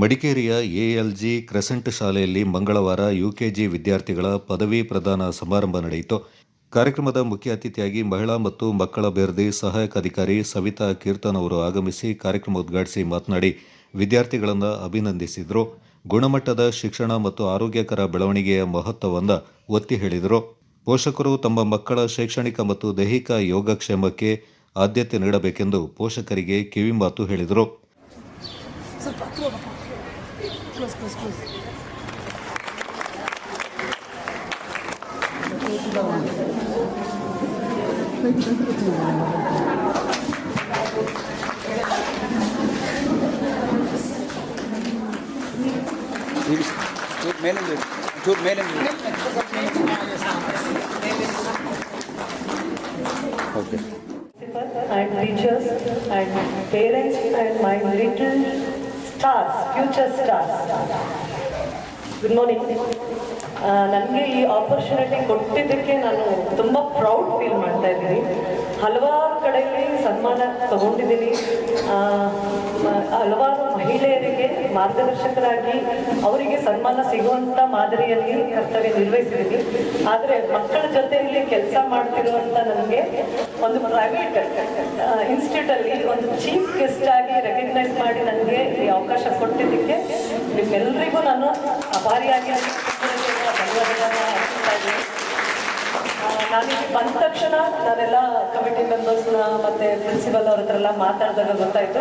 ಮಡಿಕೇರಿಯ ಎಎಲ್ಜಿ ಕ್ರೆಸೆಂಟ್ ಶಾಲೆಯಲ್ಲಿ ಮಂಗಳವಾರ ಯುಕೆಜಿ ವಿದ್ಯಾರ್ಥಿಗಳ ಪದವಿ ಪ್ರದಾನ ಸಮಾರಂಭ ನಡೆಯಿತು. ಕಾರ್ಯಕ್ರಮದ ಮುಖ್ಯ ಅತಿಥಿಯಾಗಿ ಮಹಿಳಾ ಮತ್ತು ಮಕ್ಕಳ ಅಭಿವೃದ್ಧಿ ಸಹಾಯಕ ಅಧಿಕಾರಿ ಸವಿತಾ ಕೀರ್ತನ್ ಅವರು ಆಗಮಿಸಿ ಕಾರ್ಯಕ್ರಮ ಉದ್ಘಾಟಿಸಿ ಮಾತನಾಡಿ ವಿದ್ಯಾರ್ಥಿಗಳನ್ನು ಅಭಿನಂದಿಸಿದರು. ಗುಣಮಟ್ಟದ ಶಿಕ್ಷಣ ಮತ್ತು ಆರೋಗ್ಯಕರ ಬೆಳವಣಿಗೆಯ ಮಹತ್ವವನ್ನು ಒತ್ತಿ ಹೇಳಿದರು. ಪೋಷಕರು ತಮ್ಮ ಮಕ್ಕಳ ಶೈಕ್ಷಣಿಕ ಮತ್ತು ದೈಹಿಕ ಯೋಗಕ್ಷೇಮಕ್ಕೆ ಆದ್ಯತೆ ನೀಡಬೇಕೆಂದು ಪೋಷಕರಿಗೆ ಕಿವಿಮಾತು ಹೇಳಿದರು. Okay. And teachers and parents and my little stars, future stars. Good morning. ನನಗೆ ಈ ಆಪರ್ಚುನಿಟಿ ಕೊಟ್ಟಿದ್ದಕ್ಕೆ ನಾನು ತುಂಬ ಪ್ರೌಡ್ ಫೀಲ್ ಮಾಡ್ತಾ ಇದ್ದೀನಿ. ಹಲವಾರು ಕಡೆಯಲ್ಲಿ ಸನ್ಮಾನ ತಗೊಂಡಿದ್ದೀನಿ. ಹಲವಾರು ಮಹಿಳೆಯರಿಗೆ ಮಾರ್ಗದರ್ಶಕರಾಗಿ ಅವರಿಗೆ ಸನ್ಮಾನ ಸಿಗುವಂಥ ಮಾದರಿಯಲ್ಲಿ ಕರ್ತವ್ಯ ನಿರ್ವಹಿಸಿದ್ದೀನಿ. ಆದರೆ ಮಕ್ಕಳ ಜೊತೆಯಲ್ಲಿ ಕೆಲಸ ಮಾಡ್ತಿರುವಂಥ ನನಗೆ ಒಂದು ಪ್ರೈವೇಟ್ ಇನ್ಸ್ಟಿಟ್ಯೂಟಲ್ಲಿ ಒಂದು ಚೀಫ್ ಗೆಸ್ಟ್ ಆಗಿ ರೆಕಗ್ನೈಸ್ ಮಾಡಿ ನನಗೆ ಈ ಅವಕಾಶ ಕೊಟ್ಟಿದ್ದಕ್ಕೆ ನಿಮ್ಮೆಲ್ಲರಿಗೂ ನಾನು ಆಭಾರಿಯಾಗಿ ನಾನಿಲ್ಲಿ ಬಂದ ತಕ್ಷಣ ನಾನೆಲ್ಲ ಕಮಿಟಿ ಮೆಂಬರ್ಸ್ನ ಮತ್ತು ಪ್ರಿನ್ಸಿಪಲ್ ಅವ್ರ ಹತ್ರ ಎಲ್ಲ ಮಾತಾಡಿದಾಗ ಗೊತ್ತಾಯಿತು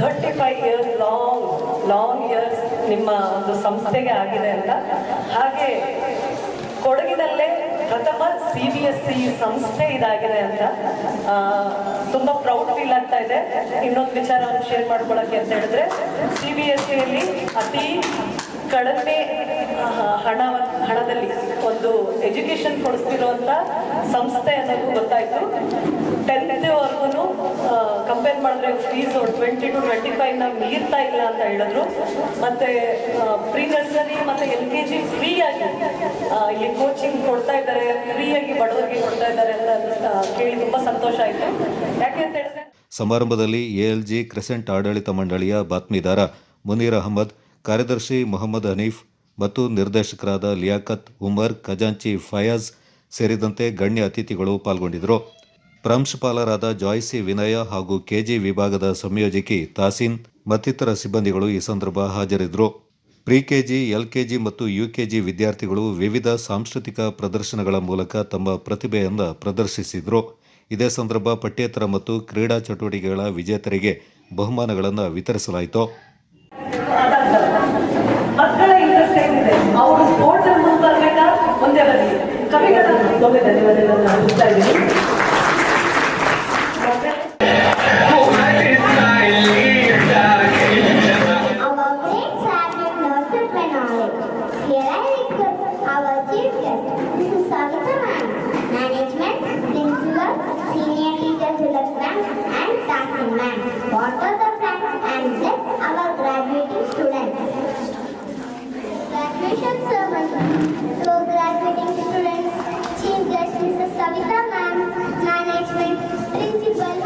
35 ಇಯರ್ಸ್ ಲಾಂಗ್ ಇಯರ್ಸ್ ನಿಮ್ಮ ಒಂದು ಸಂಸ್ಥೆಗೆ ಆಗಿದೆ ಅಂತ. ಹಾಗೆ ಕೊಡಗಿನಲ್ಲೇ ಪ್ರಥಮ CBSE ಸಂಸ್ಥೆ ಇದಾಗಿದೆ ಅಂತ ತುಂಬ ಪ್ರೌಡ್ ಫೀಲ್ ಆಗ್ತಾ ಇದೆ. ಇನ್ನೊಂದು ವಿಚಾರವನ್ನು ಶೇರ್ ಮಾಡ್ಕೊಳ್ಳೋಕ್ಕೆ ಅಂತ ಹೇಳಿದ್ರೆ CBSEಯಲ್ಲಿ ಅತಿ ಕಡಿಮೆ ಹಣದಲ್ಲಿ ಒಂದು ಎಜುಕೇಶನ್ ಕೊಡಿಸ್ತಿರುವಂಥ ಸಂಸ್ಥೆ ಅನ್ನೋದು ಗೊತ್ತಾಯಿತು. 10th ಕಂಪೇರ್ ಮಾಡಿದ್ರೆ ಫೀಸ್ 20 to 25 ಮೀರ್ತಾ ಇಲ್ಲ ಅಂತ ಹೇಳಿದ್ರು. ಮತ್ತು ಪ್ರೀ ನರ್ಸರಿ ಮತ್ತು LKG ಫ್ರೀಯಾಗಿ ಇಲ್ಲಿ ಕೋಚಿಂಗ್ ಕೊಡ್ತಾ ಇದ್ದಾರೆ, ಫ್ರೀಯಾಗಿ ಬಡವರಿಗೆ ಕೊಡ್ತಾ ಇದ್ದಾರೆ ಅಂತ ಕೇಳಿ ತುಂಬ ಸಂತೋಷ ಆಯಿತು. ಯಾಕೆ ಅಂತ ಹೇಳಿದ್ರೆ ಸಮಾರಂಭದಲ್ಲಿ ಎಎಲ್ಜಿ ಕ್ರೆಸೆಂಟ್ ಆಡಳಿತ ಮಂಡಳಿಯ ಬಾತ್ಮೀದಾರ ಮುನೀರ್ ಅಹಮದ್, ಕಾರ್ಯದರ್ಶಿ ಮೊಹಮ್ಮದ್ ಹನೀಫ್ ಮತ್ತು ನಿರ್ದೇಶಕರಾದ ಲಿಯಾಕತ್ ಉಮರ್, ಖಜಾಂಚಿ ಫಯಾಜ್ ಸೇರಿದಂತೆ ಗಣ್ಯ ಅತಿಥಿಗಳು ಪಾಲ್ಗೊಂಡಿದ್ದರು. ಪ್ರಾಂಶುಪಾಲರಾದ ಜಾಯ್ಸಿ ವಿನಯ ಹಾಗೂ ಕೆಜಿ ವಿಭಾಗದ ಸಂಯೋಜಕಿ ತಾಸೀನ್ ಮತ್ತಿತರ ಸಿಬ್ಬಂದಿಗಳು ಈ ಸಂದರ್ಭ ಹಾಜರಿದ್ದರು. ಪ್ರಿ-ಕೆಜಿ, LKG ಮತ್ತು UKG ವಿದ್ಯಾರ್ಥಿಗಳು ವಿವಿಧ ಸಾಂಸ್ಕೃತಿಕ ಪ್ರದರ್ಶನಗಳ ಮೂಲಕ ತಮ್ಮ ಪ್ರತಿಭೆಯನ್ನು ಪ್ರದರ್ಶಿಸಿದರು. ಇದೇ ಸಂದರ್ಭ ಪಠ್ಯೇತರ ಮತ್ತು ಕ್ರೀಡಾ ಚಟುವಟಿಕೆಗಳ ವಿಜೇತರಿಗೆ ಬಹುಮಾನಗಳನ್ನು ವಿತರಿಸಲಾಯಿತು. ಮಕ್ಕಳ ಇಂಟ್ರೆಸ್ಟ್ ಏನಿದೆ ಅವರು ಸ್ಪೋರ್ಟ್ಸ್ ಅಲ್ಲಿ ಮುಂದುವರಬೇಕಾ ಮುಂದೆ ಬರಲಿ. ಕವಿಗಳ ಧನ್ಯವಾದಗಳನ್ನು ಅರ್ಪಿಸ್ತಾ ಇದ್ದೀನಿ. What are the plans and bless our graduating students? Graduation ceremony. So graduating students, Chief Guest Mrs. Savita Ma'am, management, principal,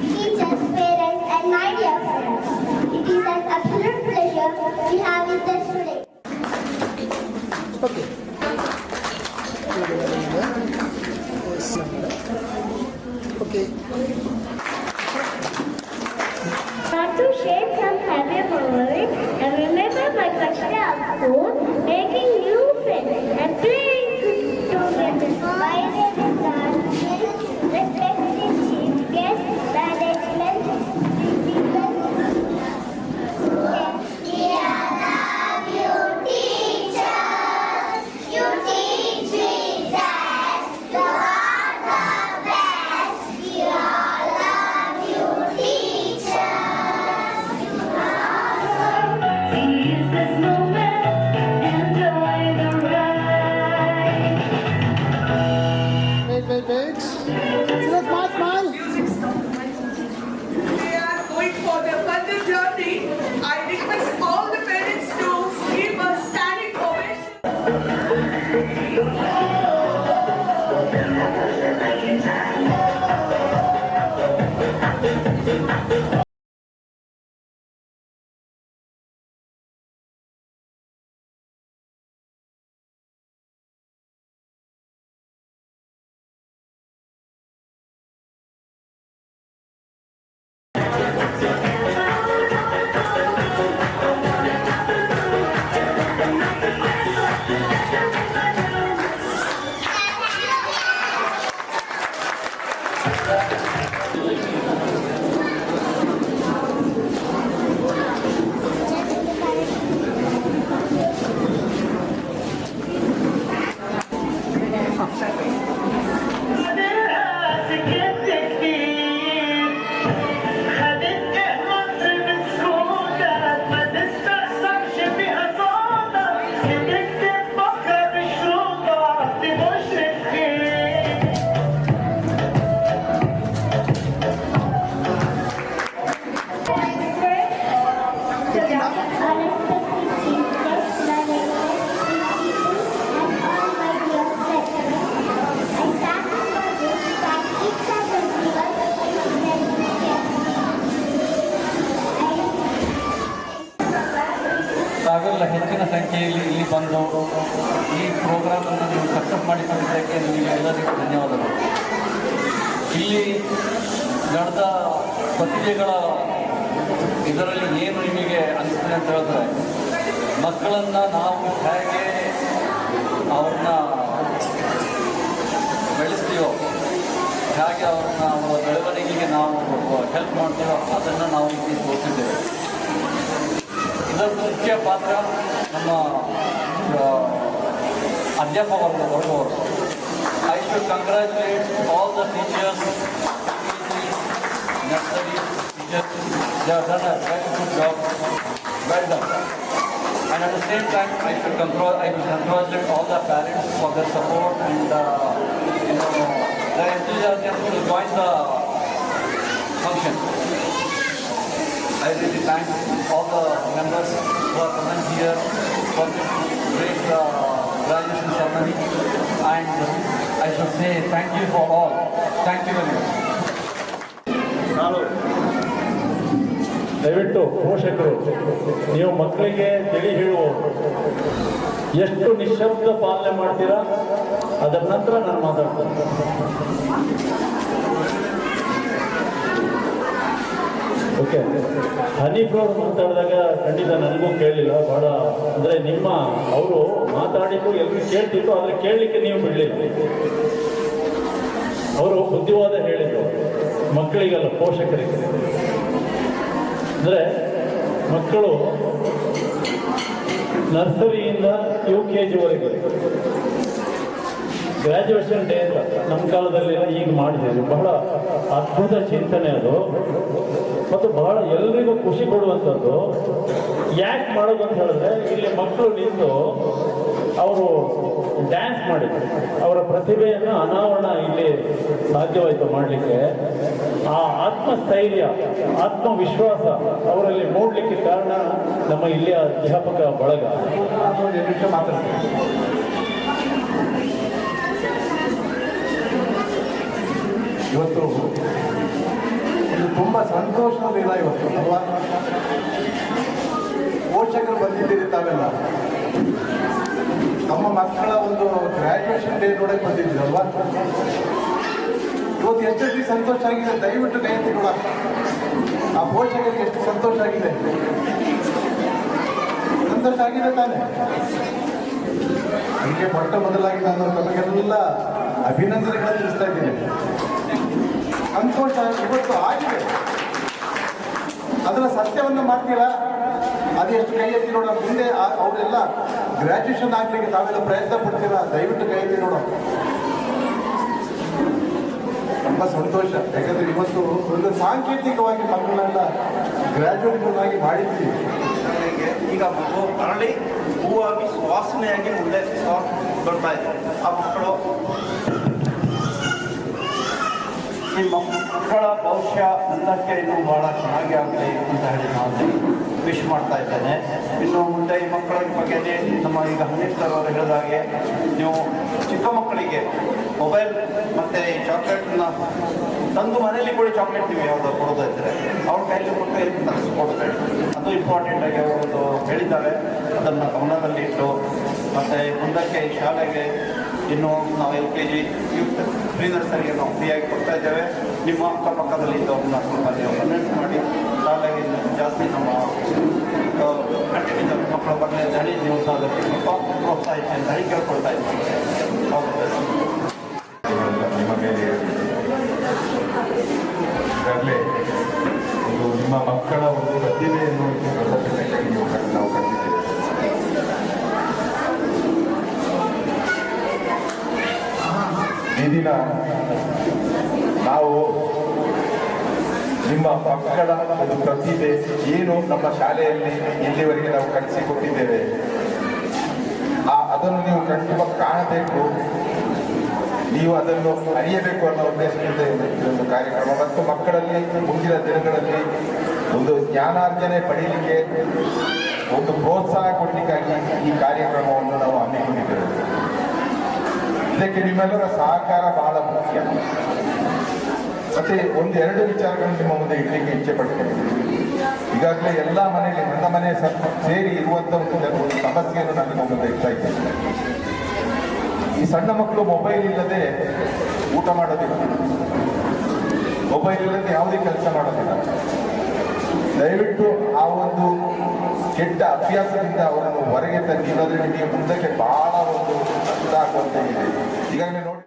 teachers, parents and my dear friends. It is an absolute pleasure to have with us today. Okay. Okay. To share some happy memories and remember my first day of school, making new friends and playing together. My name is Dan. Respected chief guest, management, principal. We all love you, teachers. You teach me that you are the best. We all love you, teachers. Wait. Smile. They are going for their further journey. I request all the parents to give a standing ovation. ಬಂದು ಈ ಪ್ರೋಗ್ರಾಮನ್ನು ನೀವು success ಮಾಡಿಕೊಂಡಿದ್ದಕ್ಕೆ ನಿಮಗೆಲ್ಲರಿಗೂ ಧನ್ಯವಾದಗಳು. ಇಲ್ಲಿ ನಡೆದ ಪ್ರತಿಭೆಗಳ ಇದರಲ್ಲಿ ಏನು ನಿಮಗೆ ಅನಿಸ್ತದೆ ಅಂತ ಹೇಳಿದ್ರೆ, ಮಕ್ಕಳನ್ನು ನಾವು ಹೇಗೆ ಅವ್ರನ್ನ ಬೆಳೆಸ್ತೀವೋ, ಹೇಗೆ ಅವ್ರನ್ನ ಅವರ ಬೆಳವಣಿಗೆಗೆ ನಾವು ಹೆಲ್ಪ್ ಮಾಡ್ತೀವೋ ಅದನ್ನು ನಾವು ಇಲ್ಲಿ ತೋರಿಸಿದ್ದೇವೆ. ಇದೊಂದು ಮುಖ್ಯ ಪಾತ್ರ ನಮ್ಮ ಅಧ್ಯಾಪಕ ವರ್ಗದವರು. I should congratulate all the teachers, nursery teachers. They have done a very good job. Well done. And at the same time, I should congratulate all the parents for their support and their enthusiasm to join the function. I really thank all the members who are coming here for this great graduation ceremony, and I should say thank you for all. Thank you very much. ದಯವಿಟ್ಟು ಪೋಷಕರು ನೀವು ಮಕ್ಕಳಿಗೆ ತಿಳಿ ಹೇಳುವ ಎಷ್ಟು ನಿಶಬ್ದ ಪಾಲನೆ ಮಾಡ್ತೀರಾ ಅದರ ನಂತರ ನಾನು ಮಾತಾಡ್ತೇನೆ. ಓಕೆ, ಹನೀಫ್ ಅವರು ಮಾತಾಡಿದಾಗ ಖಂಡಿತ ನನಗೂ ಕೇಳಲಿಲ್ಲ. ಬಹಳ ಅಂದರೆ ನಿಮ್ಮ ಅವರು ಮಾತಾಡಿದ್ದು ಎಲ್ರಿಗೂ ಕೇಳ್ತಿತ್ತು, ಆದರೆ ಕೇಳಲಿಕ್ಕೆ ನೀವು ಬಿಡಲಿಲ್ಲ. ಅವರು ಬುದ್ಧಿವಾದ ಹೇಳಿದರು ಮಕ್ಕಳಿಗಲ್ಲ, ಪೋಷಕರಿಗೆ. ಅಂದರೆ ಮಕ್ಕಳು ನರ್ಸರಿಯಿಂದ UKG ವರೆಗೆ ಗ್ರ್ಯಾಜುಯೇಷನ್ ಡೇ ಅಂತ ನಮ್ಮ ಕಾಲದಲ್ಲಿ ಈಗ ಮಾಡಿದ್ದೀವಿ. ಬಹಳ ಅದ್ಭುತ ಚಿಂತನೆ ಅದು, ಮತ್ತು ಬಹಳ ಎಲ್ರಿಗೂ ಖುಷಿ ಕೊಡುವಂಥದ್ದು. ಯಾಕೆ ಮಾಡೋದು ಅಂತ ಹೇಳಿದ್ರೆ, ಇಲ್ಲಿ ಮಕ್ಕಳು ನಿಂತು ಅವರು ಡ್ಯಾನ್ಸ್ ಮಾಡಿದ್ರು, ಅವರ ಪ್ರತಿಭೆಯನ್ನು ಅನಾವರಣ ಇಲ್ಲಿ ಸಾಧ್ಯವಾಯಿತು ಮಾಡಲಿಕ್ಕೆ. ಆ ಆತ್ಮಸ್ಥೈರ್ಯ, ಆತ್ಮವಿಶ್ವಾಸ ಅವರಲ್ಲಿ ಮೂಡಲಿಕ್ಕೆ ಕಾರಣ ನಮ್ಮ ಇಲ್ಲಿಯ ಅಧ್ಯಾಪಕ ಬಳಗ. ಒಂದು ನಿಮಿಷ ಮಾತಾಡ್ತೀನಿ. ಇವತ್ತು ಇದು ತುಂಬ ಸಂತೋಷದ ದಿನ ಇವತ್ತು ಅಲ್ವಾ? ಪೋಷಕರು ಬಂದಿದ್ದೀರಿ ತಾವೆಲ್ಲ, ತಮ್ಮ ಮಕ್ಕಳ ಒಂದು ಗ್ರ್ಯಾಜುಯೇಷನ್ ಡೇ ನೋಡಕ್ಕೆ ಬಂದಿದ್ದೀರಲ್ವಾ? ಇವತ್ತು ಎಷ್ಟು ಸಂತೋಷ ಆಗಿದೆ, ದಯವಿಟ್ಟು ಕೈ ಎತ್ತಿ ನೋಡ. ಆ ಪೋಷಕರಿಗೆ ಎಷ್ಟು ಸಂತೋಷ ಆಗಿದೆ, ಸಂತೋಷ ಆಗಿದೆ ತಾನೆ? ಅದಕ್ಕೆ ಮೊಟ್ಟ ಮೊದಲಾಗಿ ನಾನು ತಮಗೆಲ್ಲ ಅಭಿನಂದನೆಗಳನ್ನು ತಿಳಿಸ್ತಾ ಇದ್ದೀನಿ. ಸಂತೋಷ ಇವತ್ತು ಆಗಿದೆ, ಅದರ ಸತ್ಯವನ್ನು ಮಾಡ್ತೀರಾ? ಅದೆಷ್ಟು ಕೈ ಎತ್ತಿ ನೋಡೋ. ಮುಂದೆ ಅವರೆಲ್ಲ ಗ್ರ್ಯಾಜುಯೇಷನ್ ಆಗಲಿಕ್ಕೆ ತಾವೆಲ್ಲ ಪ್ರಯತ್ನ ಪಡ್ತೀರಾ? ದಯವಿಟ್ಟು ಕೈ ಎತ್ತಿ ನೋಡೋ. ತುಂಬ ಸಂತೋಷ, ಯಾಕಂದರೆ ಇವತ್ತು ಒಂದು ಸಾಂಕೇತಿಕವಾಗಿ ಮಕ್ಕಳನ್ನೆಲ್ಲ ಗ್ರ್ಯಾಜುಯೇಷನ್ ಆಗಿ ಮಾಡಿದ್ದೀವಿ. ಈಗ ಮಗು ಅರಳಿ ಹೂವಾಗಿ ವಾಸನೆಯಾಗಿ ಮುಂದೆ ಬರ್ತಾ ಇದೆ. ಆ ಮಕ್ಕಳು ಈ ಮಕ್ಕಳ ಭವಿಷ್ಯ ಮುಂದಕ್ಕೆ ಇನ್ನೂ ಭಾಳ ಚೆನ್ನಾಗಿ ಆಗಲಿ ಅಂತ ಹೇಳಿ ನಾನು ವಿಶ್ ಮಾಡ್ತಾ ಇದ್ದೇನೆ. ಇನ್ನು ಮುಂದೆ ಈ ಮಕ್ಕಳ ಬಗ್ಗೆ ನಮ್ಮ ಈಗ ಹನೀಫ್ ಸರ್ ಅವರು ಹೇಳಿದಾಗೆ, ನೀವು ಚಿಕ್ಕ ಮಕ್ಕಳಿಗೆ ಮೊಬೈಲ್ ಮತ್ತು ಈ ಚಾಕ್ಲೇಟ್ನ ತಂದು ಮನೇಲಿ ಕೂಡ ಚಾಕ್ಲೇಟ್ ನೀವು ಯಾವುದು ಕೊಡೋದಾದ್ರೆ ಅವ್ರ ಕೈಲಿ ಕೊಟ್ಟು ತರಿಸ್ಕೊಡ್ಬೇಡಿ. ಅದು ಇಂಪಾರ್ಟೆಂಟಾಗಿ ಅವರು ಹೇಳಿದ್ದಾರೆ. ಅದನ್ನು ಗಮನದಲ್ಲಿಟ್ಟು ಮತ್ತು ಮುಂದಕ್ಕೆ ಈ ಶಾಲೆಗೆ ಇನ್ನು ನಾವು LKG ಪ್ರೀ ನರ್ಸರಿಗೆ ನಾವು ಫ್ರೀಯಾಗಿ ಕೊಡ್ತಾ ಇದ್ದೇವೆ. ನಿಮ್ಮ ಅಕ್ಕಪಕ್ಕದಲ್ಲಿ ಇದ್ದವ್ರನ್ನ ಸ್ವಲ್ಪ ನೀವು ಕನ್ವಿನ್ಸ್ ಮಾಡಿ ಶಾಲೆಗೆ ಜಾಸ್ತಿ ನಮ್ಮ ಮಕ್ಕಳ ಬಗ್ಗೆ ಹೇಳಿ ನೀವು ಸಹ ಅದಕ್ಕೆ ಸ್ವಲ್ಪ ಪ್ರೋತ್ಸಾಹಿಸಿ ಅಂತ ಹೇಳಿ ಕೇಳ್ಕೊಳ್ತಾ ಇದ್ದೀವಿ. ನಿಮ್ಮ ಮೇಲೆ ಈಗಾಗಲೇ ಒಂದು ನಿಮ್ಮ ಮಕ್ಕಳ ಒಂದು ಪ್ರತಿಭೆಯನ್ನು ನಾವು ಕಂಡಿದ್ದೇವೆ. ಈ ದಿನ ನಾವು ನಿಮ್ಮ ಮಕ್ಕಳ ಒಂದು ಪ್ರತಿಭೆ ಏನು ನಮ್ಮ ಶಾಲೆಯಲ್ಲಿ ಇಲ್ಲಿವರೆಗೆ ನಾವು ಕಲಿಸಿಕೊಟ್ಟಿದ್ದೇವೆ, ಅದನ್ನು ನೀವು ಖಂಡಿತ ಕಾಣಬೇಕು, ನೀವು ಅದನ್ನು ಅರಿಯಬೇಕು ಅನ್ನೋ ಉದ್ದೇಶದಿಂದ ಇದೊಂದು ಕಾರ್ಯಕ್ರಮ. ಮತ್ತು ಮಕ್ಕಳಲ್ಲಿ ಮುಂದಿನ ದಿನಗಳಲ್ಲಿ ಒಂದು ಜ್ಞಾನಾರ್ಜನೆ ಪಡೀಲಿಕ್ಕೆ ಒಂದು ಪ್ರೋತ್ಸಾಹ ಕೊಡಲಿಕ್ಕಾಗಿ ಈ ಕಾರ್ಯಕ್ರಮವನ್ನು ನಾವು ಹಮ್ಮಿಕೊಂಡಿದ್ದೇವೆ. ಇದಕ್ಕೆ ನಿಮ್ಮೆಲ್ಲರ ಸಹಕಾರ ಬಹಳ ಮುಖ್ಯ. ಮತ್ತೆ ಒಂದೆರಡು ವಿಚಾರಗಳನ್ನು ನಿಮ್ಮ ಮುಂದೆ ಇಡಲಿಕ್ಕೆ ಇಚ್ಛೆ ಪಡ್ತೇನೆ. ಈಗಾಗಲೇ ಎಲ್ಲ ಮನೆಯಲ್ಲಿ ನನ್ನ ಮನೆ ಸೇರಿ ಇರುವಂಥ ಒಂದು ಸಮಸ್ಯೆಯನ್ನು ನಾನು ನಿಮ್ಮ ಮುಂದೆ ಇಡ್ತಾ ಸಣ್ಣ ಮಕ್ಕಳು ಮೊಬೈಲ್ ಇಲ್ಲದೆ ಊಟ ಮಾಡೋದಿಲ್ಲ, ಮೊಬೈಲ್ ಇಲ್ಲದೆ ಯಾವುದೇ ಕೆಲಸ ಮಾಡೋದಿಲ್ಲ. ದಯವಿಟ್ಟು ಆ ಒಂದು ಕೆಟ್ಟ ಅಭ್ಯಾಸದಿಂದ ಅವರನ್ನು ಹೊರಗೆ ತನ್ನಿ, ಇಲ್ಲದ್ರೆ ನಿಮಗೆ ಮುಂದಕ್ಕೆ ಬಹಳ ಒಂದು ಕಷ್ಟ ಆಗುವಂತೆ ಇದೆ. ಈಗಾಗಲೇ ನೋಡಿ.